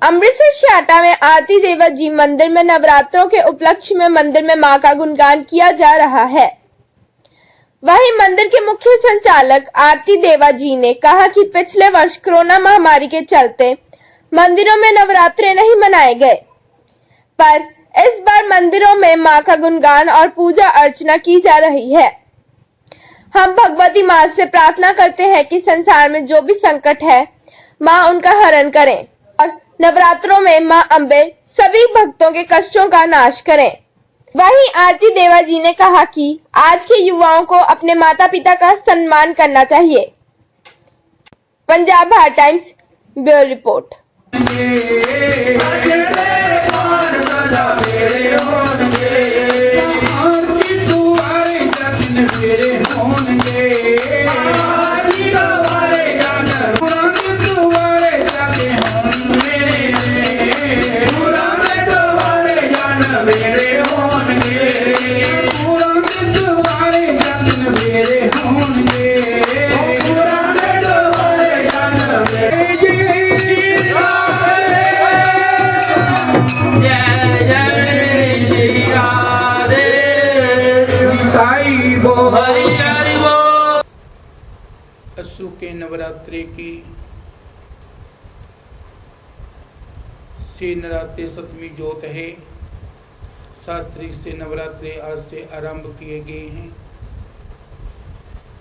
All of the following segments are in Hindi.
अमृतसर शाटा में आरती देवा जी मंदिर में नवरात्रों के उपलक्ष्य में मंदिर में मां का गुणगान किया जा रहा है। वहीं मंदिर के मुख्य संचालक आरती देवा जी ने कहा कि पिछले वर्ष कोरोना महामारी के चलते मंदिरों में नवरात्रे नहीं मनाए गए, पर इस बार मंदिरों में मां का गुणगान और पूजा अर्चना की जा रही है। हम भगवती मां से प्रार्थना करते हैं कि संसार में जो भी संकट है मां उनका हरण करें और नवरात्रों में मां अम्बे सभी भक्तों के कष्टों का नाश करें। वहीं आरती देवा जी ने कहा कि आज के युवाओं को अपने माता पिता का सम्मान करना चाहिए। Punjab Bharat times bureau report. असु के नवरात्रि की से नवरात्रि सप्तमी जोत है। 7 तारीख से नवरात्रि आज से आरंभ किए गए हैं।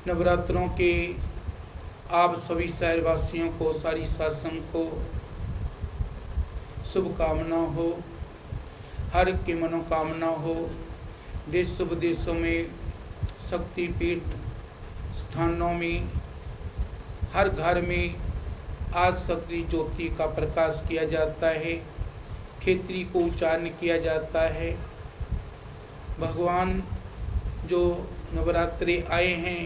नवरात्रों के आप सभी शहरवासियों को, सारी शासन को शुभकामना हो, हर की मनोकामना हो। देश विदेशों में शक्तिपीठ स्थानों में हर घर में आज शक्ति ज्योति का प्रकाश किया जाता है, खेतरी को उच्चारण किया जाता है। भगवान जो नवरात्रि आए हैं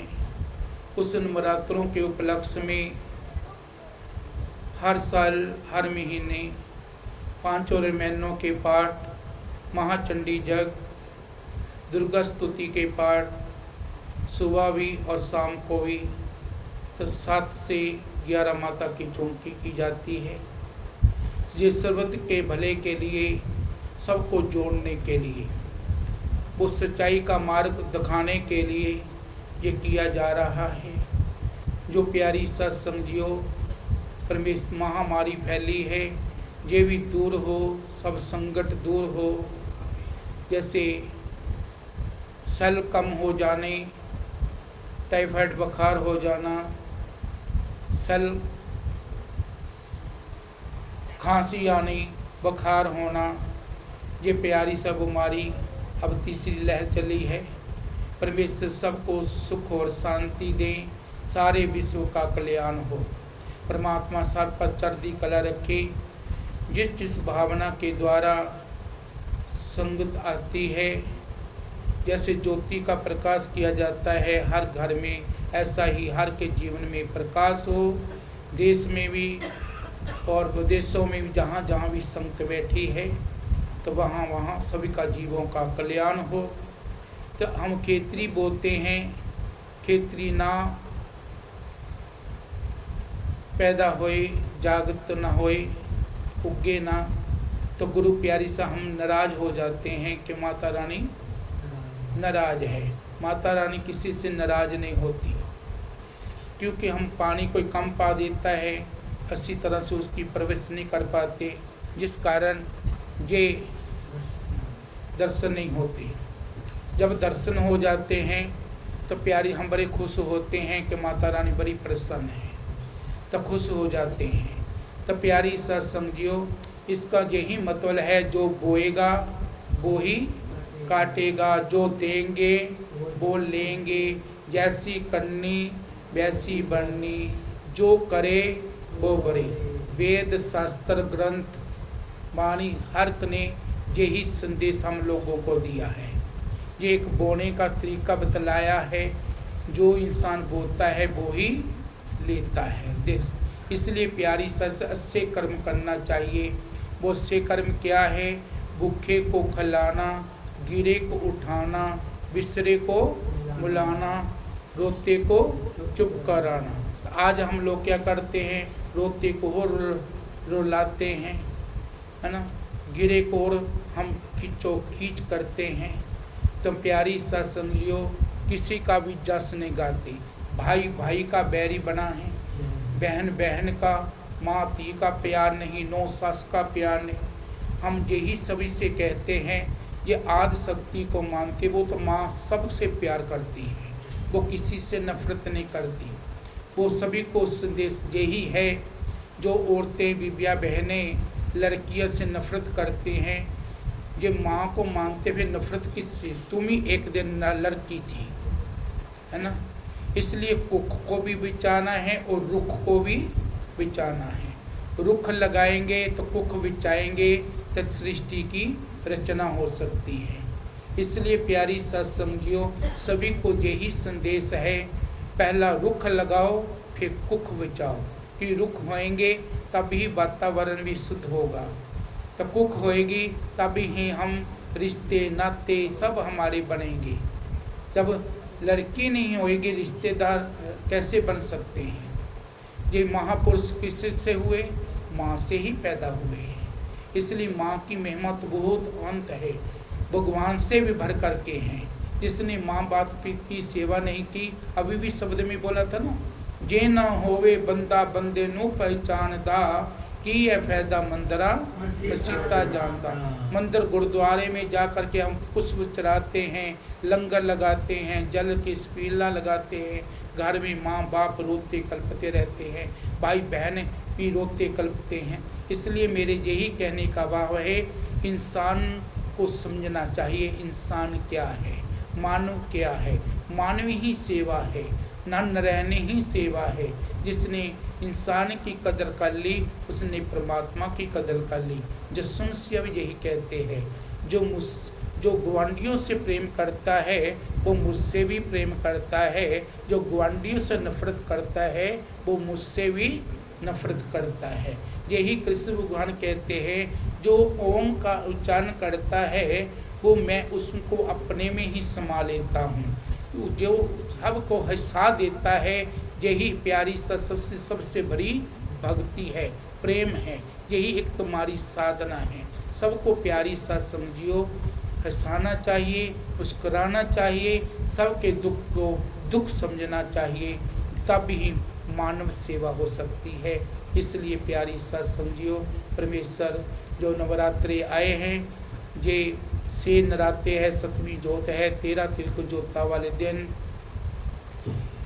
उस नवरात्रों के उपलक्ष्य में हर साल हर महीने 5 और महीनों के पाठ, महाचंडी जग, दुर्गा स्तुति के पाठ सुबह भी और शाम को भी 7 से 11 माता की चौकी की जाती है। ये सर्वत्र के भले के लिए, सबको जोड़ने के लिए, वो सच्चाई का मार्ग दिखाने के लिए ये किया जा रहा है। जो प्यारी सत्संगियों परमेश्वर महामारी फैली है, ये भी दूर हो, सब संकट दूर हो। जैसे सेल कम हो जाने, टाइफाइड बुखार हो जाना, सेल खांसी आनी, बुखार होना, ये प्यारी सा बीमारी अब तीसरी लहर चली है। परमेश्वर सबको सुख और शांति दें, सारे विश्व का कल्याण हो। परमात्मा सर पर चढ़ती कला रखे। जिस जिस भावना के द्वारा संगत आती है, जैसे ज्योति का प्रकाश किया जाता है हर घर में, ऐसा ही हर के जीवन में प्रकाश हो। देश में भी और विदेशों में भी जहाँ जहाँ भी संगत बैठी है, तो वहाँ वहाँ सभी का जीवों का कल्याण हो। तो हम खेतरी बोलते हैं, खेतरी ना पैदा होए, जागत न होए, उगे ना, तो गुरु प्यारी सा हम नाराज हो जाते हैं कि माता रानी नाराज है। माता रानी किसी से नाराज नहीं होती, क्योंकि हम पानी कोई कम पा देता है, अच्छी तरह से उसकी परवरिश नहीं कर पाते, जिस कारण ये दर्शन नहीं होते। जब दर्शन हो जाते हैं तो प्यारी हम बड़े खुश होते हैं कि माता रानी बड़ी प्रसन्न है, तो खुश हो जाते हैं। तो प्यारी सत्संगियों, इसका यही मतलब है, जो बोएगा वो ही काटेगा, जो देंगे वो लेंगे, जैसी करनी वैसी बननी, जो करे वो बरे। वेद शास्त्र ग्रंथ वाणी हर ने यही संदेश हम लोगों को दिया है। ये एक बोने का तरीका बतलाया है, जो इंसान बोता है वो ही लेता है। देख इसलिए प्यारी सस अच्छे कर्म करना चाहिए। वो अच्छे कर्म क्या है? भूखे को खिलाना, गिरे को उठाना, बिसरे को बुलाना, रोते को चुप कराना। आज हम लोग क्या करते हैं? रोते को रुलाते हैं, है ना, गिरे को हम खींचो खींच करते हैं। तो प्यारी सत्संगियों, किसी का भी जस नहीं गाती। भाई भाई का बैरी बना है, बहन बहन का, माँ धी का प्यार नहीं, नौ सास का प्यार नहीं। हम यही सभी से कहते हैं, ये आदि शक्ति को मानते। वो तो माँ सबसे प्यार करती है, वो किसी से नफरत नहीं करती। वो सभी को संदेश यही है, जो औरतें बीबियाँ बहनें लड़कियों से नफरत करती हैं, ये माँ को मानते हुए नफरत किससे? तुम ही एक दिन लड़की थी, है ना। इसलिए कुख को भी बिचाना है और रुख को भी बिचाना है। रुख लगाएंगे तो कुख बिचाएंगे तो सृष्टि की रचना हो सकती है। इसलिए प्यारी सत्संगियों, सभी को यही संदेश है, पहला रुख लगाओ फिर कुख बिचाओ। कि रुख होएंगे तभी वातावरण भी शुद्ध होगा, तो कुख होएगी तभी ही हम रिश्ते नाते सब हमारे बनेंगे। जब लड़की नहीं होएगी, रिश्तेदार कैसे बन सकते हैं? ये महापुरुष किससे हुए? माँ से ही पैदा हुए हैं। इसलिए माँ की महिमा तो बहुत अनंत है, भगवान से भी भर करके हैं। जिसने माँ बाप की सेवा नहीं की, अभी भी शब्द में बोला था ना, जे न होवे बंदा बंदे नू पहचानदा, की है फायदा मंदिरा मसीता जानता। मंदिर गुरुद्वारे में जा कर के हम पुष्प चढ़ाते हैं, लंगर लगाते हैं, जल की स्पीला लगाते हैं। घर में माँ बाप रोते कल्पते रहते हैं, भाई बहन भी रोते कल्पते हैं। इसलिए मेरे यही कहने का भाव है, इंसान को समझना चाहिए इंसान क्या है, मानव क्या है। मानवी ही सेवा है, नन रहने ही सेवा है। जिसने इंसान की कदर कर ली, उसने परमात्मा की कदर कर ली। जो सुनसिया भी यही कहते हैं, जो ग्वांडियों से प्रेम करता है वो मुझसे भी प्रेम करता है, जो ग्वांडियों से नफरत करता है वो मुझसे भी नफरत करता है। यही कृष्ण भगवान कहते हैं, जो ओम का उच्चारण करता है वो मैं उसको अपने में ही समा लेता हूँ। जो सबको हंसा देता है, यही प्यारी सबसे बड़ी भक्ति है, प्रेम है। यही एक तुम्हारी साधना है। सबको प्यारी समझियो, हंसाना चाहिए, मुस्कुराना चाहिए, सबके दुख को दुख समझना चाहिए, तब ही मानव सेवा हो सकती है। इसलिए प्यारी समझियो, परमेश्वर जो नवरात्रि आए हैं, ये से नराते है, सतवीं जोत है, 13 तिलक जोता वाले दिन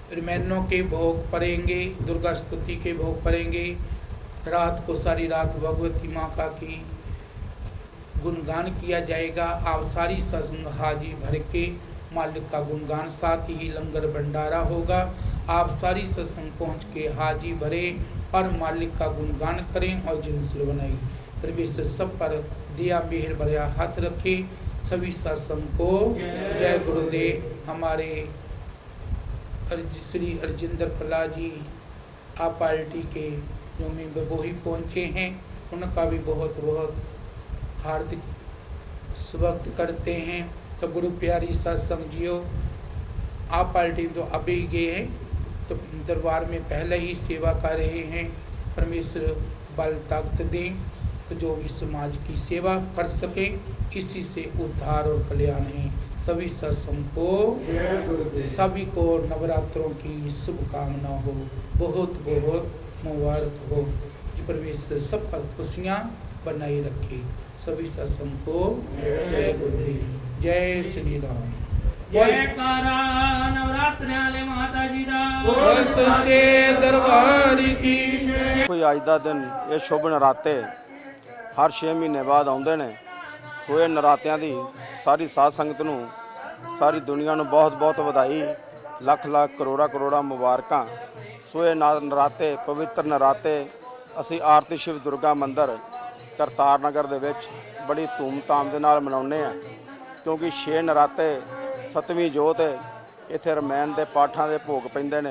रामायणों के भोग पड़ेंगे, दुर्गा स्तुति के भोग पड़ेंगे। रात को सारी रात भगवती माँ का की गुणगान किया जाएगा। आप सारी सत्संग हाजी भर के मालिक का गुणगान, साथ ही लंगर भंडारा होगा। आप सारी सत्संग पहुँच के हाजी भरे और मालिक का गुणगान करें और जुलूस बनाई। परमेश्वर सब पर दिया मेहर भरा हाथ रखे। सभी सत्संग को जय गुरुदेव। हमारे श्री अर्जिंदर प्रहलाद जी आप पार्टी के जो मेंबर वो ही पहुँचे हैं, उनका भी बहुत बहुत हार्दिक स्वागत करते हैं। तो गुरु प्यारी सत्संगियों, आप पार्टी तो अभी गए हैं, तो दरबार में पहले ही सेवा कर रहे हैं। परमेश्वर बल ताकत दें, तो जो भी समाज की सेवा कर सके, इसी से उद्धार और कल्याण है। सभी सत्संग को, सभी को नवरात्रों की शुभकामना हो, बहुत बहुत मुबारक हो। परमेश्वर सब पर खुशियाँ बनाई रखे। सभी सत्संग को जय गुरुदेव, जय श्री राम। जयकारा नवरात्रि वाले माता जी दा, सच्चे दरबार की। कोई अज का दिन ये शुभ नराते हर 6 महीने बाद आते हैं। सो ये नरात्या की सारी साध संगत नूं, सारी दुनिया नूं बहुत बहुत बधाई, लख लख करोड़ा करोड़ा मुबारकां। सो ये नराते पवित्र नराते असी आरती शिव दुर्गा मंदिर करतार नगर दे विच बड़ी धूमधाम दे नाल मनाउने आ, क्योंकि 6 नराते 7ਵੀਂ जोत इत्थे रामायण के पाठां के भोग पैंदे ने,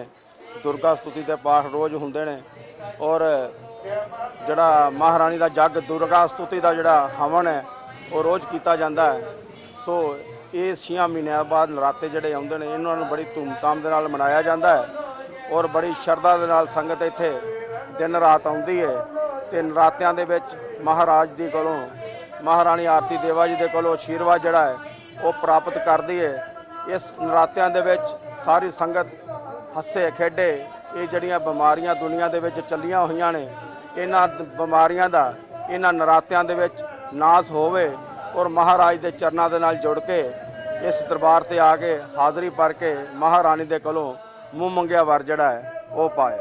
दुर्गा स्तुति के पाठ रोज़ हुंदे ने और जड़ा महारानी का जग दुर्गा स्तुति का जड़ा हवन है वो रोज़ किया जाता है। सो ये 6 महीनों बाद नराते जड़े आउंदे ने, इन्हां नूं बड़ी धूमधाम दे नाल मनाया जाता है और बड़ी शरधा दे नाल संगत इत्थे दिन रात आउंदी है। ते नरात्यां दे विच ਮਹਾਰਾਜ ਦੀ ਕੋਲੋਂ ਮਹਾਰਾਣੀ ਆਰਤੀ ਦੇਵਾ ਜੀ ਦੇ ਕੋਲੋਂ ਆਸ਼ੀਰਵਾਦ ਜਿਹੜਾ ਹੈ ਉਹ ਪ੍ਰਾਪਤ ਕਰਦੀ ਹੈ। ਇਸ ਨਰਾਤਿਆਂ ਦੇ ਵਿੱਚ ਸਾਰੀ ਸੰਗਤ ਹੱਸੇ ਖੇਡੇ, ਇਹ ਜਿਹੜੀਆਂ ਬਿਮਾਰੀਆਂ ਦੁਨੀਆ ਦੇ ਵਿੱਚ ਚੱਲੀਆਂ ਹੋਈਆਂ ਨੇ, ਇਹਨਾਂ ਬਿਮਾਰੀਆਂ ਦਾ ਇਹਨਾਂ ਨਰਾਤਿਆਂ ਦੇ ਵਿੱਚ ਨਾਸ਼ ਹੋਵੇ ਔਰ ਮਹਾਰਾਜ ਦੇ ਚਰਨਾਂ ਦੇ ਨਾਲ ਜੁੜ ਕੇ ਇਸ ਦਰਬਾਰ ਤੇ ਆ ਕੇ ਹਾਜ਼ਰੀ ਭਰ ਕੇ ਮਹਾਰਾਣੀ ਦੇ ਕੋਲੋਂ ਮੂੰਹ ਮੰਗਿਆ ਵਰ ਜਿਹੜਾ ਹੈ ਉਹ ਪਾਏ।